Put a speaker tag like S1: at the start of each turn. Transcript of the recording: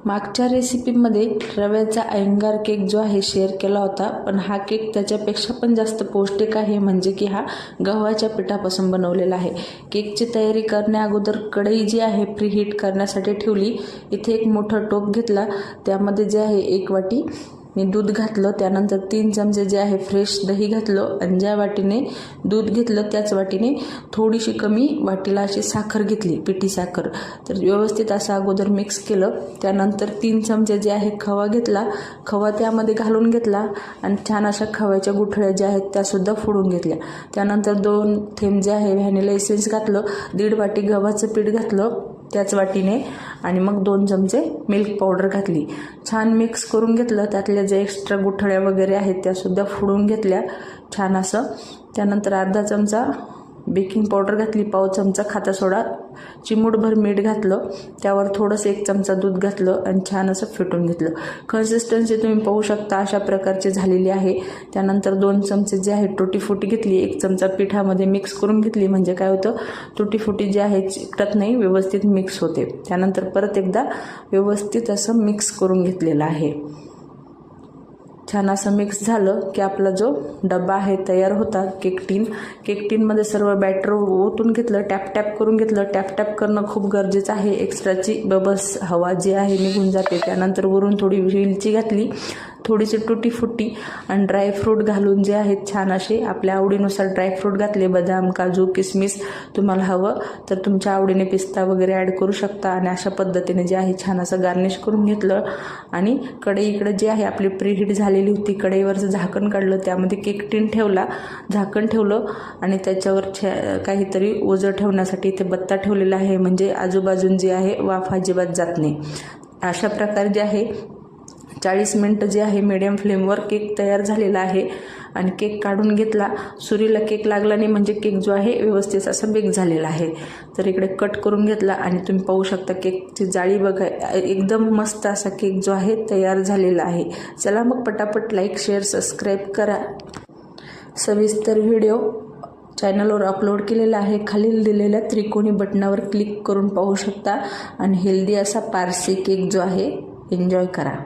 S1: मागच्या रेसिपीमध्ये रव्याचा अयंगार केक जो आहे शेअर केला होता, पण हा केक त्याच्यापेक्षा पण जास्त पौष्टिक आहे, म्हणजे की हा गव्हाच्या पिठापासून बनवलेला आहे। केकची तयारी करण्या अगोदर कढई जी आहे प्रीहीट करण्यासाठी ठेवली। इथे एक मोठा टोप घेतला, त्यामध्ये जे आहे 1 वाटी मी दूध घातलं, त्यानंतर 3 चमचे जे आहे फ्रेश दही घातलं आणि ज्या वाटीने दूध घेतलं त्याच वाटीने थोडीशी कमी वाटीला अशी साखर घेतली, पिठी साखर। तर व्यवस्थित असं अगोदर मिक्स केलं। त्यानंतर 3 चमचे जे आहे खवा घेतला, खवा त्यामध्ये घालून घेतला आणि छान अशा खव्याच्या गुठळ्या ज्या आहेत त्या सुद्धा फोडून घेतल्या। त्यानंतर 2 थेंब जे आहे व्हॅनिला एसेन्स घातलं, 1.5 वाटी गव्हाचं पीठ घातलं त्याच वाटीने आणि मग 2 चमचे मिल्क पावडर घातली। छान मिक्स करून घेतलं, त्यातल्या जे एक्स्ट्रा गुठळ्या वगैरे आहेत त्या सुद्धा फोडून घेतल्या छान असं। त्यानंतर अर्धा चमचा बेकिंग पावडर घातली, पाव चमचा खाता सोडा, चिमूटभर मीठ घातलं, त्यावर थोडंसं 1 चमचा दूध घातलं आणि छान असं फेटून घेतलं। कन्सिस्टन्सी तुम्ही पाहू शकता अशा प्रकारची झालेली आहे। त्यानंतर 2 चमचे जे आहे टुटी फुटी घेतली, 1 चमचा पिठामध्ये मिक्स करून घेतली, म्हणजे काय होतं टुटी फुटी जे आहे चिकटत नाही, व्यवस्थित मिक्स होते। त्यानंतर परत एकदा व्यवस्थित असं मिक्स करून घेतलेलं आहे। छान असं मिक्स झालं की आपला जो डब्बा आहे तयार होता केक टीनमध्ये सर्व बॅटर ओतून घेतलं, टॅप करून घेतलं। टॅप करणं खूप गरजेचं आहे, एक्स्ट्राची बबल्स हवा जी आहे निघून जाते। त्यानंतर वरून थोडी वेलची घातली, थोडीशी टुटी फुटी आणि ड्रायफ्रूट घालून जे आहेत छान असे आपल्या आवडीनुसार ड्रायफ्रूट घातले, बदाम, काजू, किसमिस। तुम्हाला हवं तर तुमच्या आवडीने पिस्ता वगैरे ॲड करू शकता आणि अशा पद्धतीने जे आहे छान असं गार्निश करून घेतलं। आणि कढईकडे जे आहे आपली प्रीहीट झालेली होती, कढईवरचं झाकण काढलं, त्यामध्ये केक टीन ठेवला, झाकण ठेवलं आणि त्याच्यावर काहीतरी ओझं ठेवण्यासाठी इथे बत्ता ठेवलेला आहे, म्हणजे आजूबाजून जे आहे वाफ अजिबात जात नाही। अशा प्रकारे जे आहे 40 मिनिटं जे आहे मीडियम फ्लेमवर केक तयार झालेला आहे आणि केक काढून घेतला। सुरीला केक लागला नाही म्हणजे केक जो आहे व्यवस्थित असं बेक झालेला आहे। तर इकडे कट करून घेतला आणि तुम्ही पाहू शकता केकची जाळी बघा, एकदम मस्त असा केक जो आहे तयार झालेला आहे। चला मग पटापट लाईक, शेअर, सबस्क्राईब करा। सविस्तर व्हिडिओ चॅनलवर अपलोड केलेला आहे, खालील दिलेल्या त्रिकोणी बटनावर क्लिक करून पाहू शकता आणि हेल्दी असा पारसी केक जो आहे एन्जॉय करा।